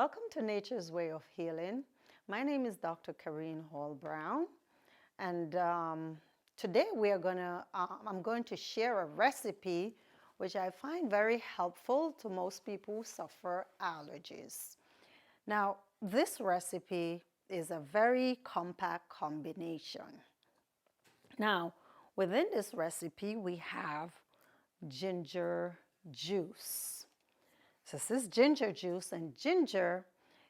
Welcome to Nature's Way of Healing. My name is Dr. Carine Hall-Brown, and today I'm going to share a recipe which I find very helpful to most people who suffer allergies. Now, this recipe is a very compact combination. Now, within this recipe, we have ginger juice. So this is ginger juice, and ginger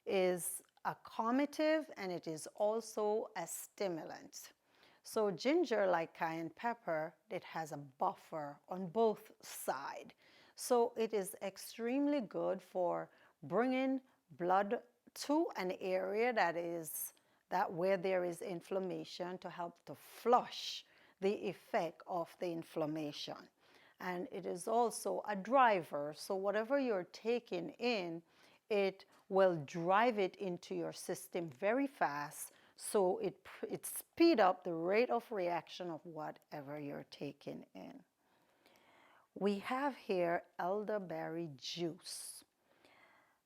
is a calmative and it is also a stimulant. So ginger, like cayenne pepper, it has a buffer on both sides. So it is extremely good for bringing blood to an area that where there is inflammation to help to flush the effect of the inflammation. And it is also a driver, so whatever you're taking in, it will drive it into your system very fast, so it speed up the rate of reaction of whatever you're taking in. We have here elderberry juice.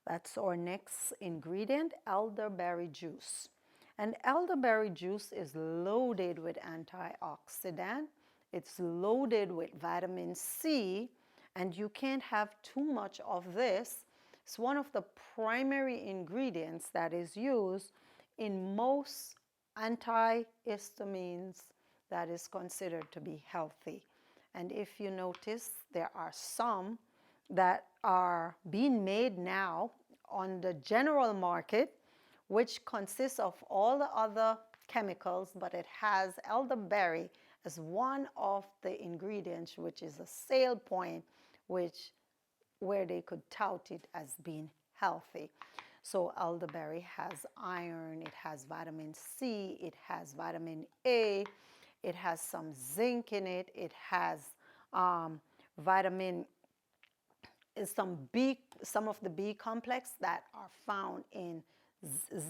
That's our next ingredient, elderberry juice. And elderberry juice is loaded with antioxidant. It's loaded with vitamin C, and you can't have too much of this. It's one of the primary ingredients that is used in most antihistamines that is considered to be healthy. And if you notice, there are some that are being made now on the general market, which consists of all the other chemicals, but it has elderberry as one of the ingredients, which is a sale point, where they could tout it as being healthy. So elderberry has iron, it has vitamin C, it has vitamin A, it has some zinc in it, it has some of the B complex that are found in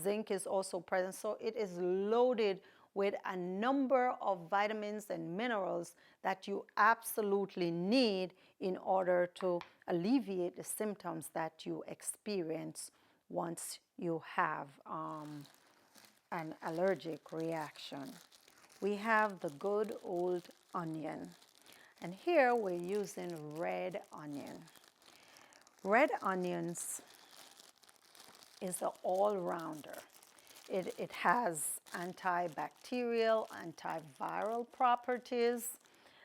zinc is also present. So it is loaded with a number of vitamins and minerals that you absolutely need in order to alleviate the symptoms that you experience once you have an allergic reaction. We have the good old onion, and here we're using red onion. Red onions is an all-rounder. It has antibacterial, antiviral properties,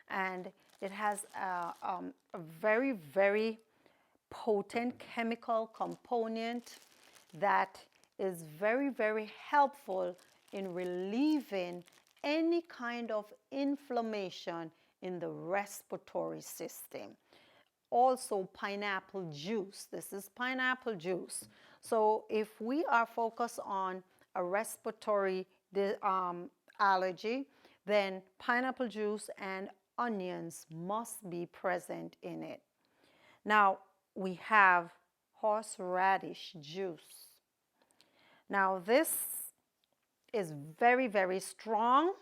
and it has a very, very potent chemical component that is very, very helpful in relieving any kind of inflammation in the respiratory system. Also, pineapple juice. This is pineapple juice. So if we are focused on a respiratory allergy, then pineapple juice and onions must be present in it. Now, we have horseradish juice. Now, this is very, very strong,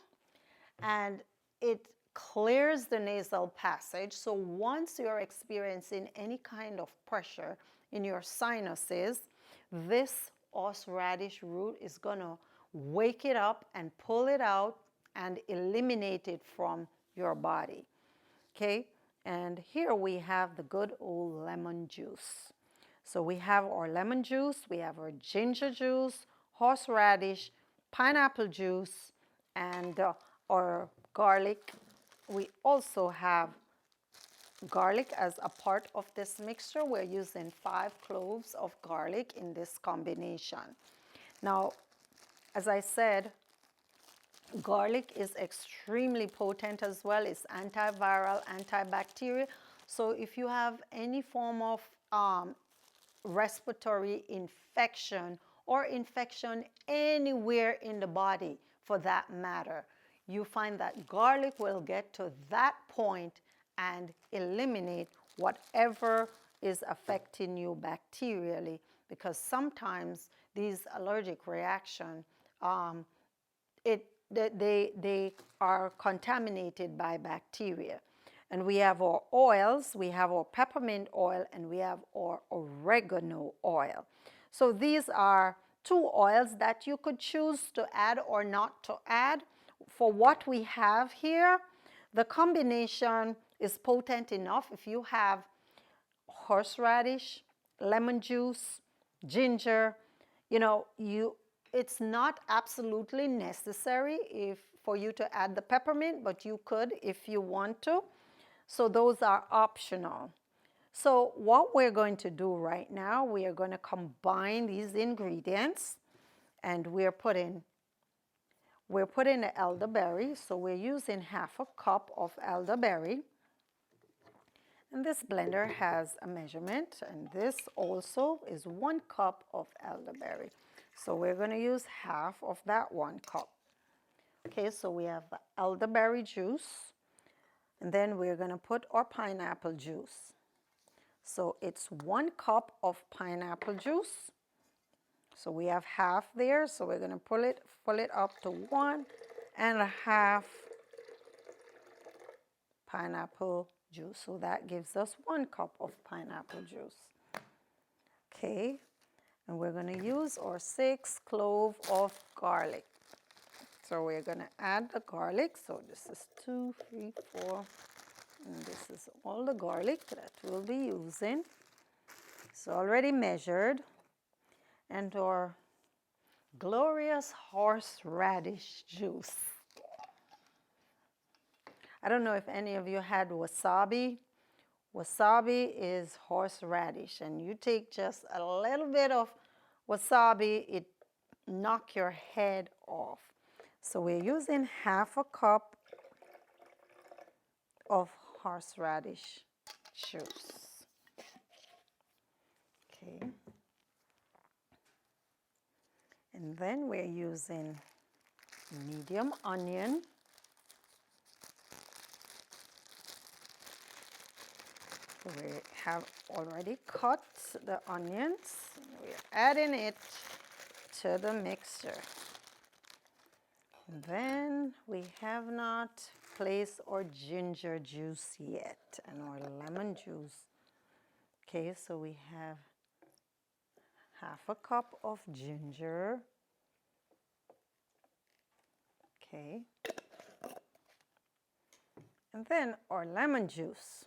and it clears the nasal passage. So once you're experiencing any kind of pressure in your sinuses, this horseradish root is going to wake it up and pull it out and eliminate it from your body. Okay? And here we have the good old lemon juice. So we have our lemon juice, we have our ginger juice, horseradish, pineapple juice, and our garlic. We also have garlic as a part of this mixture. We're using 5 cloves of garlic in this combination. Now, as I said, garlic is extremely potent as well. It's antiviral, antibacterial. So if you have any form of respiratory infection or infection anywhere in the body for that matter, you find that garlic will get to that point and eliminate whatever is affecting you bacterially, because sometimes these allergic reactions, they are contaminated by bacteria. And we have our oils, we have our peppermint oil, and we have our oregano oil. So these are two oils that you could choose to add or not to add. For what we have here, the combination is potent enough. If you have horseradish, lemon juice, ginger, it's not absolutely necessary for you to add the peppermint, but you could if you want to. So those are optional. So what we're going to do right now, we are going to combine these ingredients, and we're putting the elderberry. So we're using half a cup of elderberry. And this blender has a measurement, and this also is 1 cup of elderberry. So we're going to use half of that 1 cup. Okay, so we have elderberry juice, and then we're going to put our pineapple juice. So it's 1 cup of pineapple juice. So we have half there, so we're going to fill it up to 1.5 pineapple juice. So that gives us 1 cup of pineapple juice. Okay, and we're going to use our 6 cloves of garlic. So we're going to add the garlic. So this is 2, 3, 4, and this is all the garlic that we'll be using. It's already measured. And our glorious horseradish juice. I don't know if any of you had wasabi. Wasabi is horseradish, and you take just a little bit of wasabi, it knocks your head off. So we're using half a cup of horseradish juice. Okay. And then we're using medium onion. So we have already cut the onions. We're adding it to the mixture. And then we have not placed our ginger juice yet and our lemon juice. Okay, so we have half a cup of ginger. Okay. And then our lemon juice.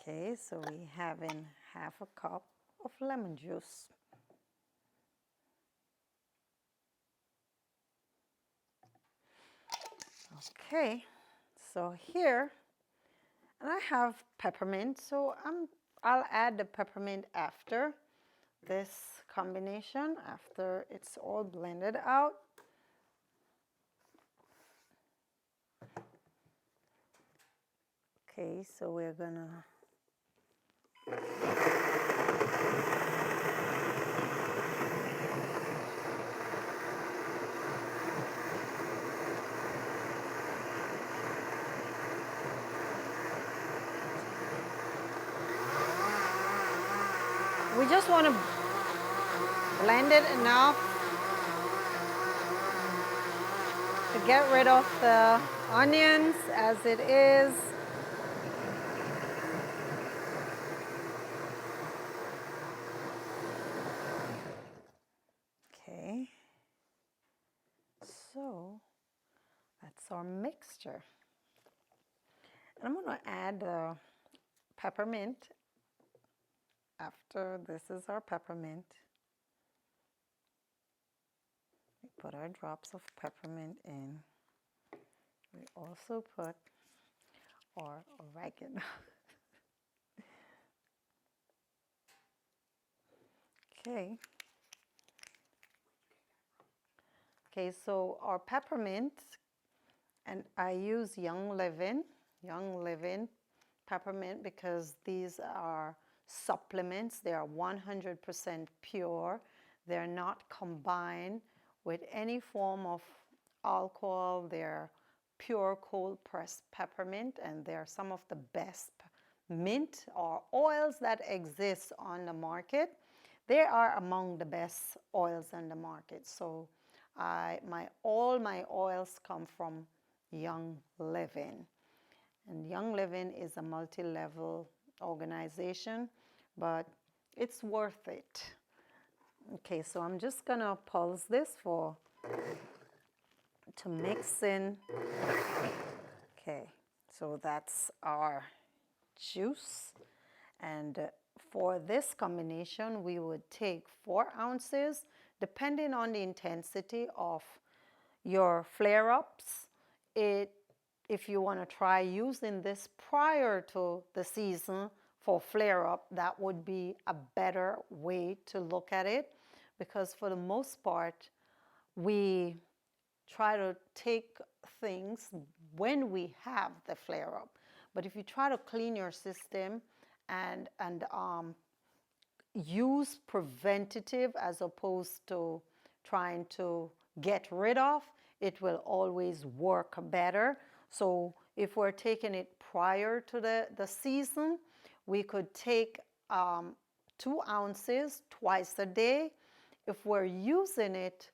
Okay, so we have in half a cup of lemon juice. Okay, so here, and I have peppermint, so I'll add the peppermint after this combination, after it's all blended out. Okay, so we're gonna we just want to blend it enough to get rid of the onions as it is. Okay, so that's our mixture. And I'm going to add the peppermint after this is our peppermint. We put our drops of peppermint in. We also put our oregano. Okay. Okay, so our peppermint, and I use Young Living peppermint because these are supplements. They are 100% pure. They're not combined with any form of alcohol. They're pure cold pressed peppermint, and they're some of the best mint or oils that exist on the market. They are among the best oils on the market. So all my oils come from Young Living. And Young Living is a multi-level organization, but It's worth it. Okay, so I'm just gonna pulse this to mix in. Okay, so that's our juice. And for this combination, we would take 4 ounces, depending on the intensity of your flare-ups. If you want to try using this prior to the season for flare-up, that would be a better way to look at it, because for the most part, we try to take things when we have the flare-up. But if you try to clean your system and use preventative as opposed to trying to get rid of, it will always work better. So if we're taking it prior to the season, we could take 2 ounces twice a day. If we're using it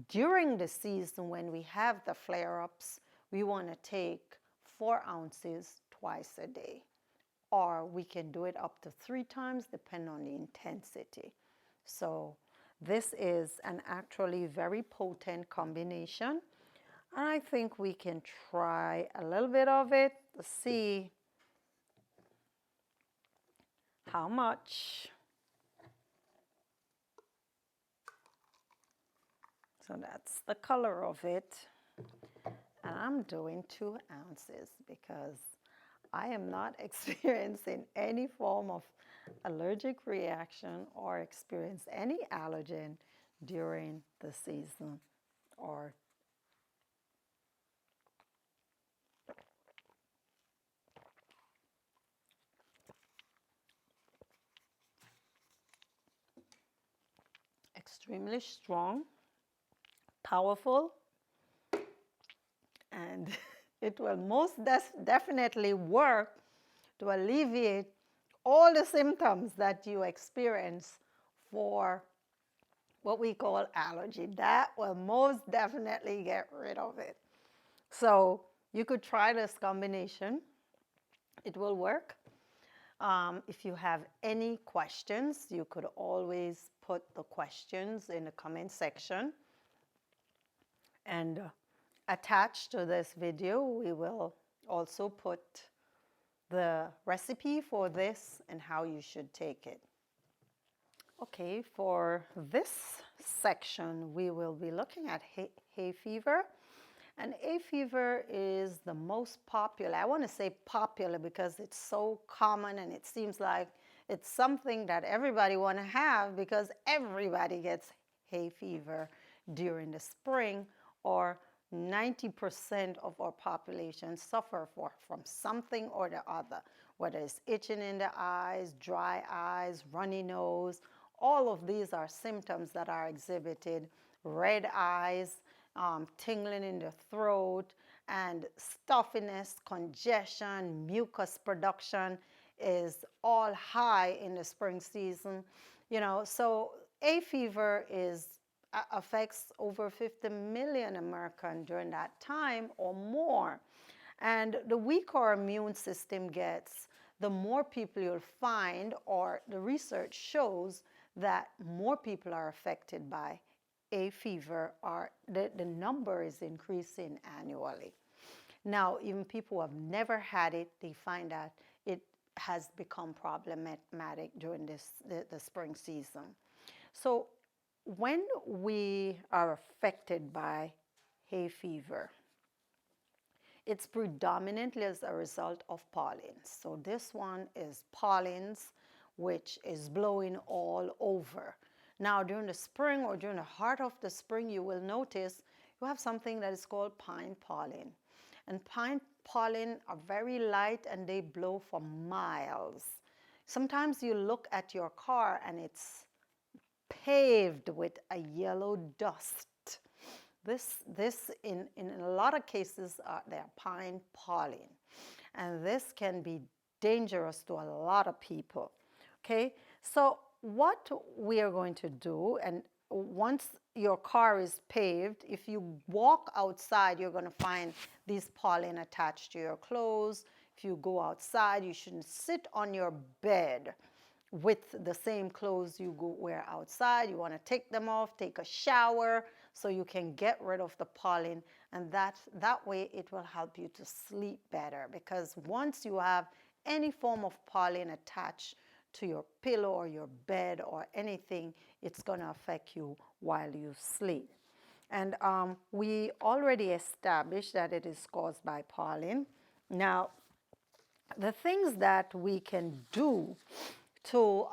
during the season when we have the flare-ups, we want to take 4 ounces twice a day. Or we can do it up to 3 times, depending on the intensity. So this is an actually very potent combination. And I think we can try a little bit of it to see how much. So that's the color of it. And I'm doing 2 ounces because I am not experiencing any form of allergic reaction or experience any allergen during the season or extremely strong, powerful, and it will most definitely work to alleviate all the symptoms that you experience for what we call allergy. That will most definitely get rid of it. So you could try this combination. It will work. If you have any questions, you could always put the questions in the comment section. And attached to this video, we will also put the recipe for this and how you should take it. Okay, for this section, we will be looking at hay fever. And hay fever is the most popular. I want to say popular because it's so common and it seems like it's something that everybody want to have, because everybody gets hay fever during the spring, or 90% of our population suffer from something or the other, whether it's itching in the eyes, dry eyes, runny nose. All of these are symptoms that are exhibited. Red eyes, tingling in the throat, and stuffiness, congestion, mucus production is all high in the spring season. So hay fever affects over 50 million Americans during that time or more. And the weaker our immune system gets, the more people you'll find, or the research shows that more people are affected by hay fever, or the number is increasing annually. Now, even people who have never had it, they find that it has become problematic during the spring season. So when we are affected by hay fever, it's predominantly as a result of pollens. So this one is pollens, which is blowing all over. Now, during the spring, or during the heart of the spring, you will notice you have something that is called pine pollen. And pine pollen are very light and they blow for miles. Sometimes you look at your car and it's paved with a yellow dust. This in a lot of cases, they're pine pollen. And this can be dangerous to a lot of people. Okay, so what we are going to do, and once your car is paved, if you walk outside, you're going to find these pollen attached to your clothes. If you go outside, you shouldn't sit on your bed with the same clothes you go wear outside. You want to take them off, take a shower so you can get rid of the pollen, and that way it will help you to sleep better, because once you have any form of pollen attached to your pillow or your bed or anything, it's going to affect you while you sleep. And we already established that it is caused by pollen. Now, the things that we can do to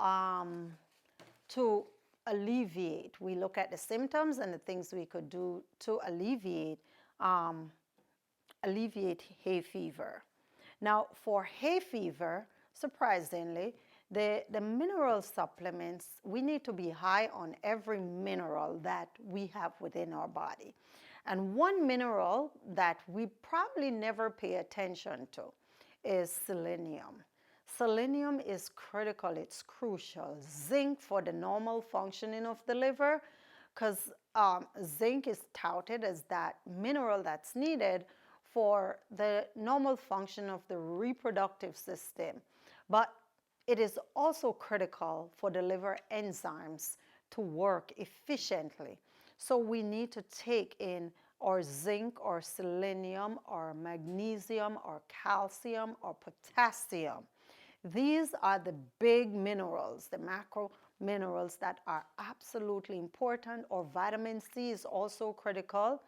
alleviate, we look at the symptoms and the things we could do to alleviate hay fever. Now, for hay fever, surprisingly, the mineral supplements, we need to be high on every mineral that we have within our body. And one mineral that we probably never pay attention to is selenium. Selenium is critical, it's crucial. Zinc for the normal functioning of the liver, because zinc is touted as that mineral that's needed for the normal function of the reproductive system. But it is also critical for the liver enzymes to work efficiently. So we need to take in or zinc or selenium or magnesium or calcium or potassium. These are the big minerals, the macro minerals that are absolutely important. Or vitamin C is also critical.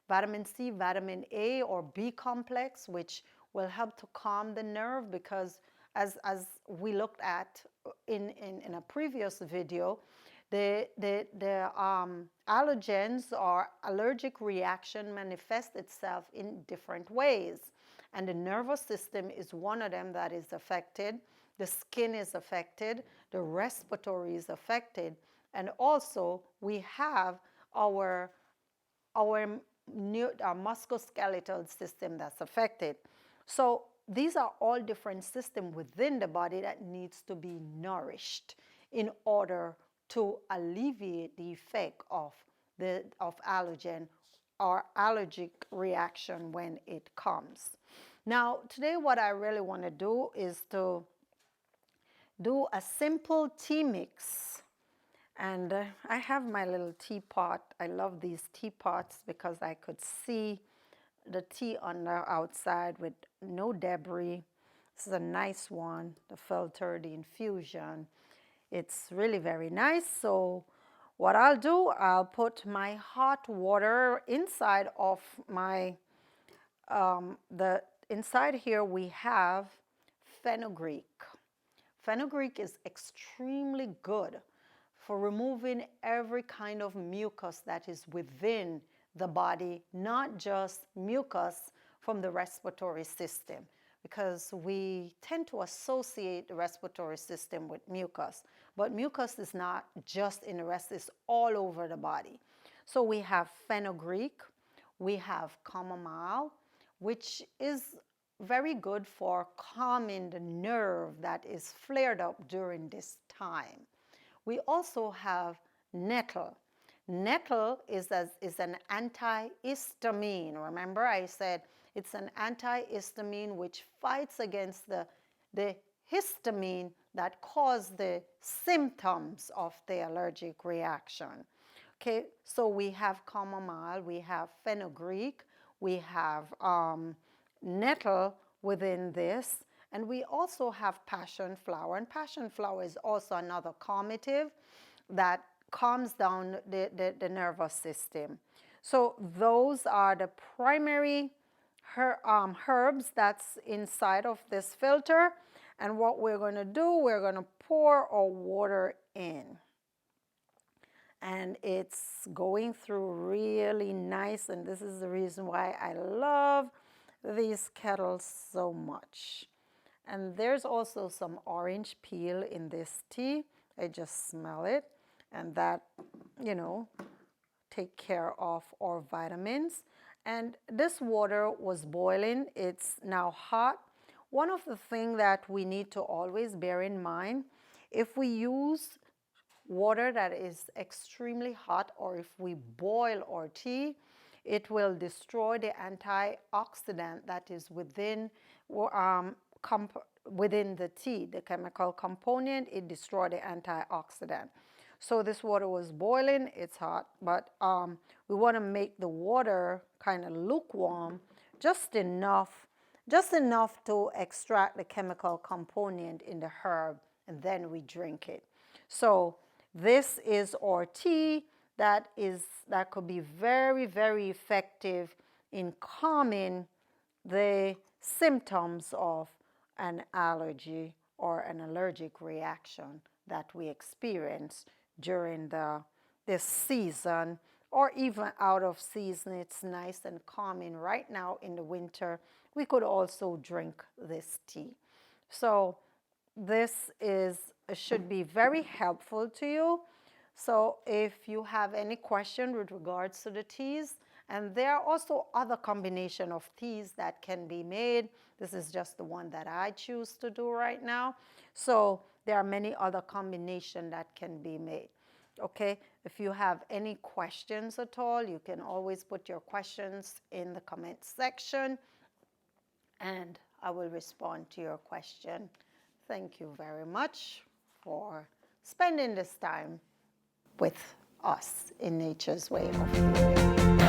Vitamin C, vitamin A or B complex, which will help to calm the nerve, because as we looked at in a previous video, the allergens or allergic reaction manifest itself in different ways. And the nervous system is one of them that is affected. The skin is affected. The respiratory is affected. And also we have our musculoskeletal system that's affected. So these are all different systems within the body that needs to be nourished in order to alleviate the effect of allergen or allergic reaction when it comes. Now, today what I really want to do is to do a simple tea mix. And I have my little teapot. I love these teapots because I could see the tea on the outside with no debris. This is a nice one, the filter, the infusion. It's really very nice. So what I'll do, I'll put my hot water inside of my, inside here we have fenugreek. Fenugreek is extremely good for removing every kind of mucus that is within the body, not just mucus from the respiratory system, because we tend to associate the respiratory system with mucus. But mucus is not just in the rest, it's all over the body. So we have fenugreek, we have chamomile, which is very good for calming the nerve that is flared up during this time. We also have nettle. Nettle is an antihistamine. Remember I said it's an antihistamine which fights against the histamine that cause the symptoms of the allergic reaction. Okay, so we have chamomile, we have fenugreek, we have nettle within this, and we also have passion flower. And passion flower is also another calmative that calms down the nervous system. So those are the primary herbs that's inside of this filter. And what we're going to do, we're going to pour our water in. And it's going through really nice, and this is the reason why I love these kettles so much. And there's also some orange peel in this tea. I just smell it, and that, you know, take care of our vitamins. And this water was boiling. It's now hot. One of the things that we need to always bear in mind, if we use water that is extremely hot, or if we boil our tea, it will destroy the antioxidant that is within within the tea, the chemical component, it destroyed the antioxidant. So this water was boiling, it's hot, but we want to make the water kind of lukewarm, just enough to extract the chemical component in the herb, and then we drink it. So this is our tea that could be very, very effective in calming the symptoms of an allergy or an allergic reaction that we experience during this season, or even out of season. It's nice and calming. Right now in the winter, we could also drink this tea. So this should be very helpful to you. So if you have any question with regards to the teas, and there are also other combination of teas that can be made. This is just the one that I choose to do right now. So there are many other combinations that can be made. Okay, if you have any questions at all, you can always put your questions in the comment section, and I will respond to your question. Thank you very much for spending this time with us in Nature's Way of Living.